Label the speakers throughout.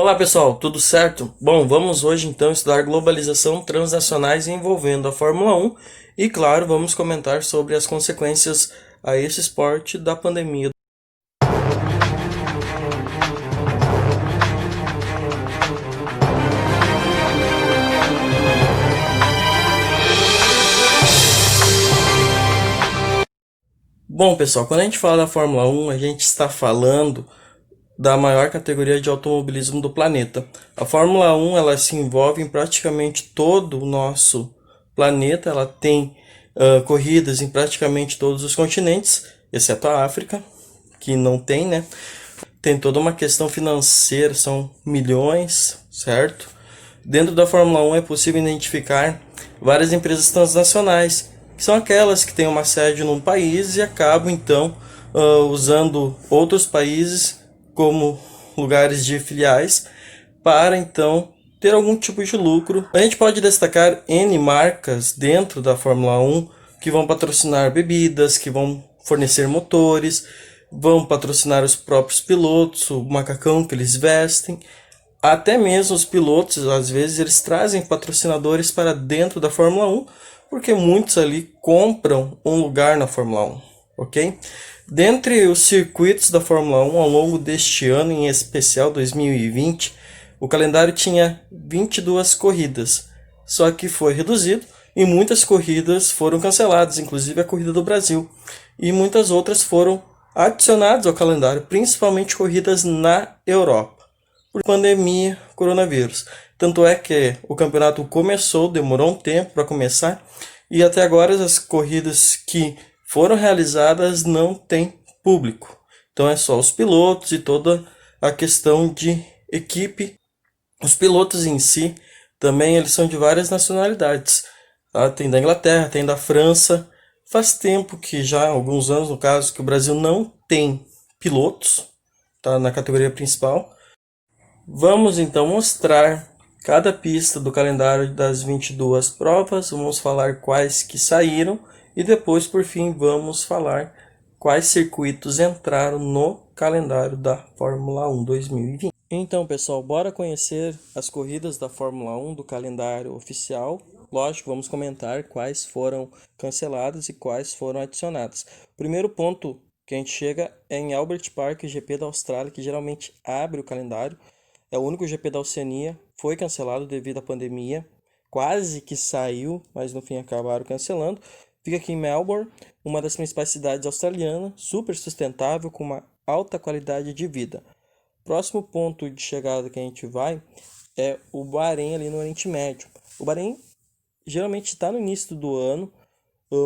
Speaker 1: Olá pessoal, tudo certo? Bom, vamos hoje então estudar globalização transnacionais envolvendo a Fórmula 1 e, claro, vamos comentar sobre as consequências a esse esporte da pandemia. Bom pessoal, quando a gente fala da Fórmula 1, a gente está falando da maior categoria de automobilismo do planeta. A Fórmula 1 ela se envolve em praticamente todo o nosso planeta, ela tem corridas em praticamente todos os continentes, exceto a África, que não tem, né? Tem toda uma questão financeira, são milhões, certo? Dentro da Fórmula 1 é possível identificar várias empresas transnacionais, que são aquelas que têm uma sede num país e acabam então usando outros países como lugares de filiais para então ter algum tipo de lucro. A gente pode destacar N marcas dentro da Fórmula 1 que vão patrocinar bebidas, que vão fornecer motores, vão patrocinar os próprios pilotos, o macacão que eles vestem. Até mesmo os pilotos, às vezes, eles trazem patrocinadores para dentro da Fórmula 1, porque muitos ali compram um lugar na Fórmula 1, ok? Dentre os circuitos da Fórmula 1 ao longo deste ano, em especial 2020, o calendário tinha 22 corridas, só que foi reduzido e muitas corridas foram canceladas, inclusive a corrida do Brasil, e muitas outras foram adicionadas ao calendário, principalmente corridas na Europa por pandemia, coronavírus. Tanto é que o campeonato começou, demorou um tempo para começar, e até agora as corridas que foram realizadas não têm público. Então é só os pilotos e toda a questão de equipe. Os pilotos em si também eles são de várias nacionalidades. Tá? Tem da Inglaterra, tem da França. Faz tempo que já, alguns anos no caso, que o Brasil não tem pilotos, tá, na categoria principal. Vamos então mostrar cada pista do calendário das 22 provas, vamos falar quais que saíram e depois, por fim, vamos falar quais circuitos entraram no calendário da Fórmula 1 2020. Então, pessoal, bora conhecer as corridas da Fórmula 1 do calendário oficial. Lógico, vamos comentar quais foram canceladas e quais foram adicionadas. O primeiro ponto que a gente chega é em Albert Park, GP da Austrália, que geralmente abre o calendário. É o único GP da Oceania, foi cancelado devido à pandemia. Quase que saiu, mas no fim acabaram cancelando. Fica aqui em Melbourne, uma das principais cidades australianas, super sustentável, com uma alta qualidade de vida. Próximo ponto de chegada que a gente vai é o Bahrein, ali no Oriente Médio. O Bahrein geralmente está no início do ano,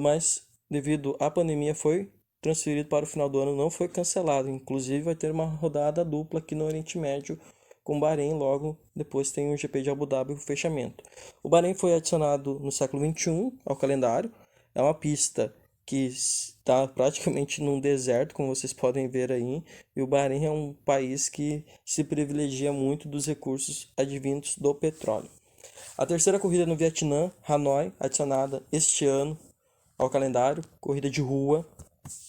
Speaker 1: mas devido à pandemia foi transferido para o final do ano, não foi cancelado. Inclusive vai ter uma rodada dupla aqui no Oriente Médio com o Bahrein, logo depois tem o GP de Abu Dhabi, o fechamento. O Bahrein foi adicionado no século XXI ao calendário, é uma pista que está praticamente num deserto, como vocês podem ver aí, e o Bahrein é um país que se privilegia muito dos recursos advindos do petróleo. A terceira corrida no Vietnã, Hanoi, adicionada este ano ao calendário, corrida de rua,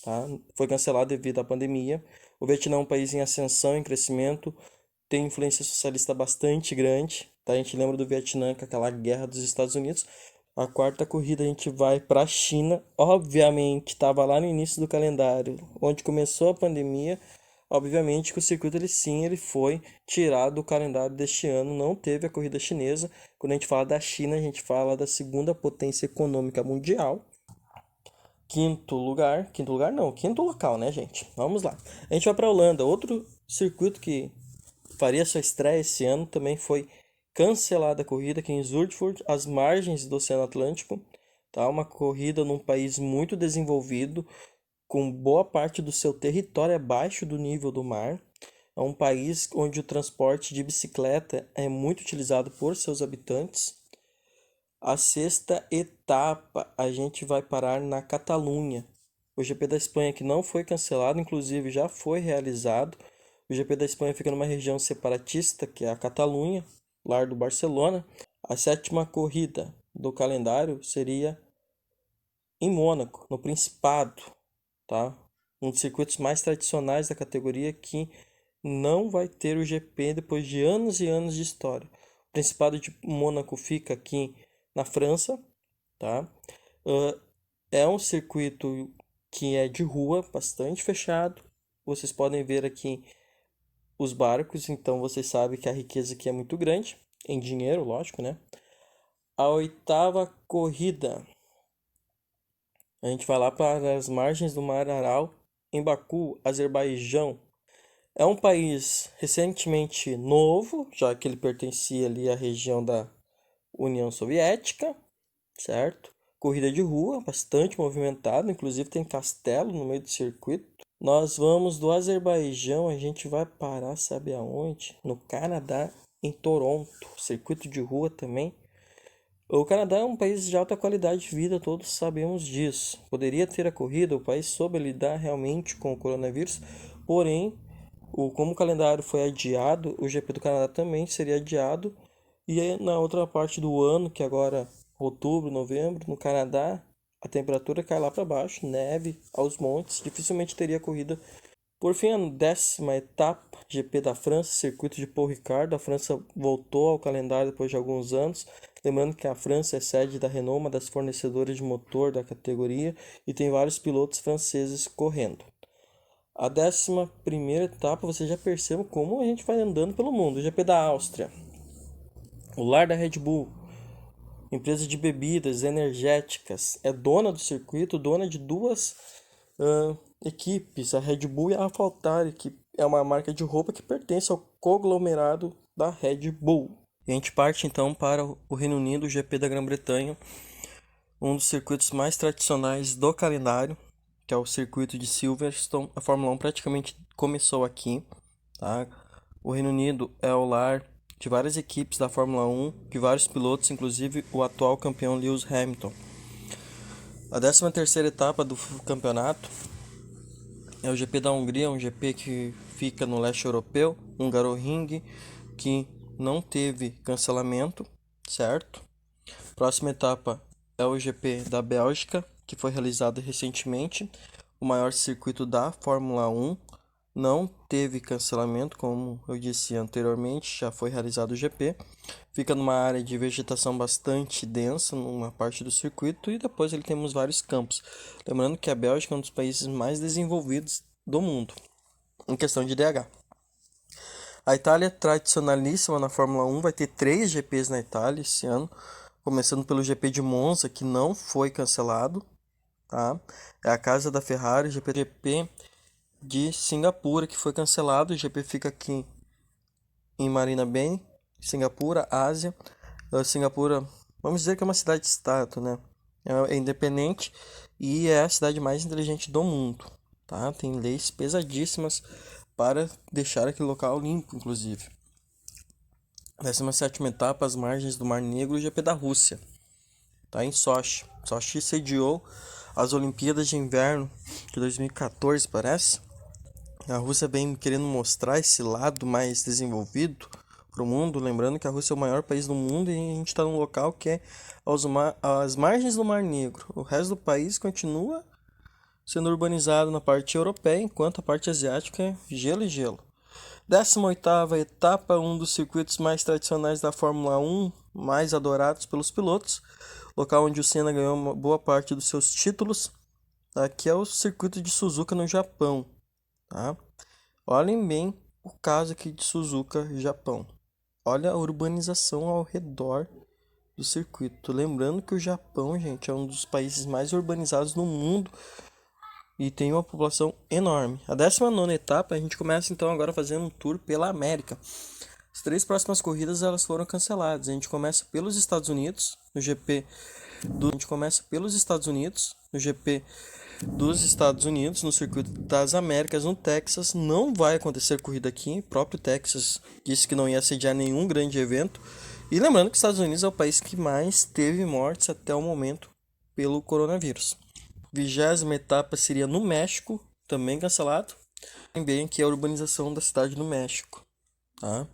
Speaker 1: tá? Foi cancelada devido à pandemia. O Vietnã é um país em ascensão, em crescimento, tem influência socialista bastante grande, tá? A gente lembra do Vietnã com aquela guerra dos Estados Unidos. A quarta corrida a gente vai para a China, obviamente estava lá no início do calendário, onde começou a pandemia. Obviamente que o circuito ele foi tirado do calendário deste ano, não teve a corrida chinesa. Quando a gente fala da China, a gente fala da segunda potência econômica mundial. Quinto lugar não, quinto local, né, gente? Vamos lá. A gente vai para a Holanda, outro circuito que faria sua estreia esse ano, também foi cancelada a corrida aqui em Zandvoort, às margens do Oceano Atlântico. Tá? Uma corrida num país muito desenvolvido, com boa parte do seu território abaixo do nível do mar. É um país onde o transporte de bicicleta é muito utilizado por seus habitantes. A sexta etapa a gente vai parar na Catalunha. O GP da Espanha que não foi cancelado, inclusive já foi realizado. O GP da Espanha fica numa região separatista, que é a Catalunha, lar do Barcelona. A sétima corrida do calendário seria em Mônaco, no Principado, tá? Um dos circuitos mais tradicionais da categoria que não vai ter o GP depois de anos e anos de história. O Principado de Mônaco fica aqui na França, tá? Ah, é um circuito que é de rua, bastante fechado. Vocês podem ver aqui os barcos, então vocês sabem que a riqueza aqui é muito grande, em dinheiro, lógico, né? A oitava corrida, a gente vai lá para as margens do Mar Aral, em Baku, Azerbaijão. É um país recentemente novo, já que ele pertencia ali à região da União Soviética, certo? Corrida de rua, bastante movimentada, inclusive tem castelo no meio do circuito. Nós vamos do Azerbaijão, a gente vai parar, sabe aonde? No Canadá, em Toronto, circuito de rua também. O Canadá é um país de alta qualidade de vida, todos sabemos disso. Poderia ter a corrida, o país soube lidar realmente com o coronavírus, porém, como o calendário foi adiado, o GP do Canadá também seria adiado. E aí, na outra parte do ano, que agora outubro, novembro, no Canadá, a temperatura cai lá para baixo, neve aos montes, dificilmente teria corrida. Por fim, a 10ª etapa, GP da França, circuito de Paul Ricard. A França voltou ao calendário depois de alguns anos. Lembrando que a França é sede da Renault, uma das fornecedoras de motor da categoria, e tem vários pilotos franceses correndo. A 11ª etapa, você já percebe como a gente vai andando pelo mundo. O GP da Áustria, o lar da Red Bull, empresa de bebidas energéticas, é dona do circuito, dona de duas equipes, a Red Bull e a AlphaTauri, que é uma marca de roupa que pertence ao conglomerado da Red Bull. E a gente parte então para o Reino Unido, o GP da Grã-Bretanha, um dos circuitos mais tradicionais do calendário, que é o circuito de Silverstone. A Fórmula 1 praticamente começou aqui, tá? O Reino Unido é o lar de várias equipes da Fórmula 1, de vários pilotos, inclusive o atual campeão Lewis Hamilton. A 13ª etapa do campeonato é o GP da Hungria, um GP que fica no leste europeu, Hungaroring, que não teve cancelamento, certo? Próxima etapa é o GP da Bélgica, que foi realizado recentemente, o maior circuito da Fórmula 1. Não teve cancelamento, como eu disse anteriormente, já foi realizado o GP. Fica numa área de vegetação bastante densa, numa parte do circuito, e depois ele temos vários campos. Lembrando que a Bélgica é um dos países mais desenvolvidos do mundo, em questão de DH. A Itália, tradicionalíssima na Fórmula 1, vai ter 3 GPs na Itália esse ano, começando pelo GP de Monza, que não foi cancelado, tá? É a casa da Ferrari, GP de Singapura, que foi cancelado. O GP fica aqui em Marina Bay, Singapura, Ásia. Singapura, vamos dizer que é uma cidade-estado, né? É independente e é a cidade mais inteligente do mundo, tá? Tem leis pesadíssimas para deixar aquele local limpo, inclusive. 17ª etapa, as margens do Mar Negro, o GP da Rússia, tá? Em Sochi. Sochi sediou as Olimpíadas de Inverno de 2014, parece. A Rússia vem querendo mostrar esse lado mais desenvolvido para o mundo, lembrando que a Rússia é o maior país do mundo e a gente está num local que é às margens do Mar Negro. O resto do país continua sendo urbanizado na parte europeia, enquanto a parte asiática é gelo e gelo. 18ª etapa, um dos circuitos mais tradicionais da Fórmula 1, mais adorados pelos pilotos, local onde o Senna ganhou uma boa parte dos seus títulos. Aqui é o circuito de Suzuka no Japão, tá? Olhem bem o caso aqui de Suzuka, Japão. Olha a urbanização ao redor do circuito. Lembrando que o Japão, gente, é um dos países mais urbanizados do mundo e tem uma população enorme. A 19ª etapa, a gente começa então agora fazendo um tour pela América. As 3 próximas corridas elas foram canceladas. A gente começa pelos Estados Unidos, no GP dos Estados Unidos, no circuito das Américas, no Texas. Não vai acontecer corrida aqui. O próprio Texas disse que não ia sediar nenhum grande evento. E lembrando que os Estados Unidos é o país que mais teve mortes até o momento pelo coronavírus. 20ª etapa seria no México, também cancelado. Também que é a urbanização da cidade do México, tá?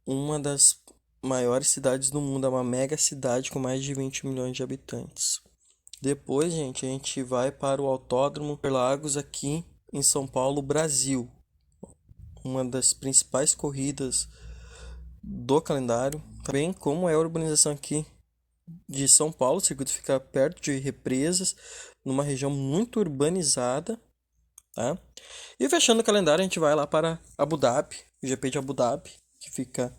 Speaker 1: Uma das maiores cidades do mundo, é uma mega cidade com mais de 20 milhões de habitantes. Depois, gente, a gente vai para o Autódromo Interlagos aqui em São Paulo, Brasil. uma das principais corridas do calendário, bem como é a urbanização aqui de São Paulo. O circuito fica perto de represas, numa região muito urbanizada, tá? E fechando o calendário, a gente vai lá para Abu Dhabi, o GP de Abu Dhabi, que fica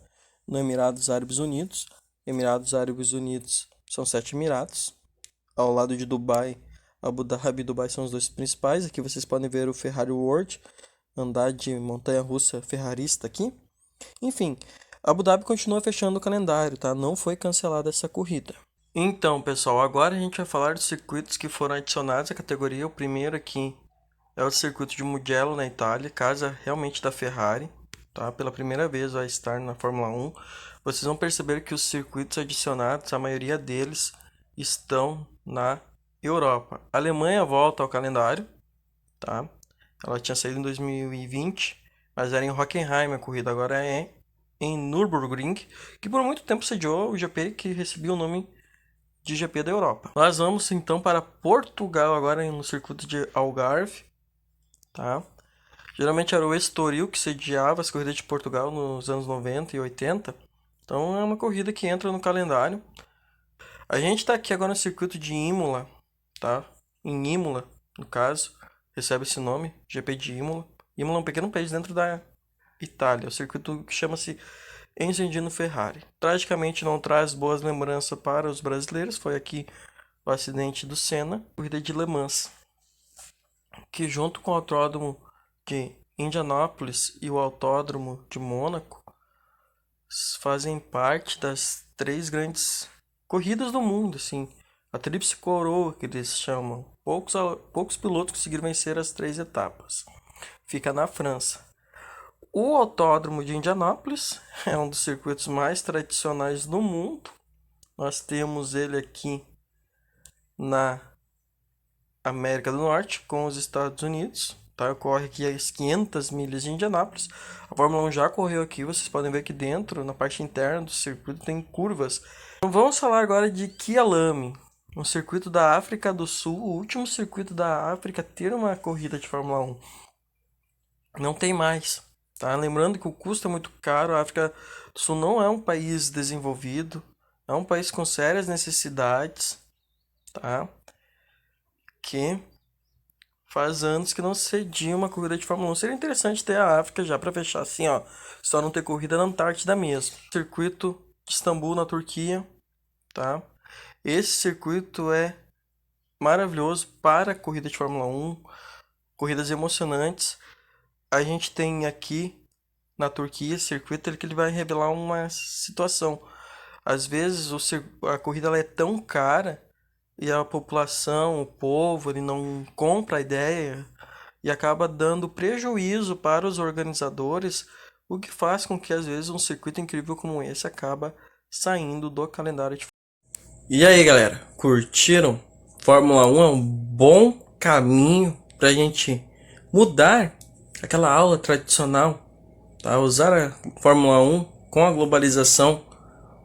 Speaker 1: no Emirados Árabes Unidos. Emirados Árabes Unidos são 7 emirados. Ao lado de Dubai, Abu Dhabi e Dubai são os dois principais. Aqui vocês podem ver o Ferrari World, andar de montanha-russa ferrarista aqui. Enfim, Abu Dhabi continua fechando o calendário, tá? Não foi cancelada essa corrida. Então, pessoal, agora a gente vai falar dos circuitos que foram adicionados à categoria. O primeiro aqui é o circuito de Mugello, na Itália, casa realmente da Ferrari, tá? Pela primeira vez vai estar na Fórmula 1. Vocês vão perceber que os circuitos adicionados, a maioria deles estão na Europa. A Alemanha volta ao calendário, tá? Ela tinha saído em 2020, mas era em Hockenheim a corrida, agora é em Nürburgring, que por muito tempo sediou o GP que recebia o nome de GP da Europa. Nós vamos então para Portugal agora no circuito de Algarve, tá? Geralmente era o Estoril que sediava as corridas de Portugal nos anos 90 e 80, então é uma corrida que entra no calendário. A gente está aqui agora no circuito de Imola, tá? Em Imola, no caso, recebe esse nome, GP de Imola. Imola é um pequeno país dentro da Itália, o circuito que chama-se Enzo Dino Ferrari. Tragicamente não traz boas lembranças para os brasileiros, foi aqui o acidente do Senna, corrida de Le Mans, que junto com o autódromo de Indianápolis e o autódromo de Mônaco fazem parte das 3 grandes corridas do mundo, assim, a tríplice coroa que eles chamam. Poucos pilotos conseguiram vencer as 3 etapas. Fica na França. O autódromo de Indianápolis é um dos circuitos mais tradicionais do mundo. Nós temos ele aqui na América do Norte com os Estados Unidos, tá? Ocorre aqui às 500 milhas de Indianápolis. A Fórmula 1 já correu aqui, vocês podem ver que dentro, na parte interna do circuito, tem curvas. Então vamos falar agora de Kyalami, um circuito da África do Sul, o último circuito da África a ter uma corrida de Fórmula 1. Não tem mais, tá? Lembrando que o custo é muito caro, a África do Sul não é um país desenvolvido, é um país com sérias necessidades, tá? Que faz anos que não cedia uma corrida de Fórmula 1. Seria interessante ter a África já para fechar assim, ó. Só não ter corrida na Antártida mesmo. Circuito de Istambul, na Turquia, tá? Esse circuito é maravilhoso para corrida de Fórmula 1, corridas emocionantes. A gente tem aqui na Turquia circuito que ele vai revelar uma situação. Às vezes a corrida ela é tão cara e a população, o povo, ele não compra a ideia e acaba dando prejuízo para os organizadores, o que faz com que às vezes um circuito incrível como esse acaba saindo do calendário de. E aí, galera, curtiram? Fórmula 1 é um bom caminho para a gente mudar aquela aula tradicional, tá? Usar a Fórmula 1 com a globalização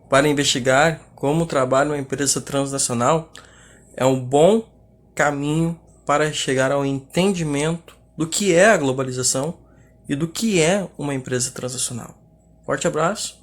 Speaker 1: para investigar como trabalha uma empresa transnacional. É um bom caminho para chegar ao entendimento do que é a globalização e do que é uma empresa transnacional. Forte abraço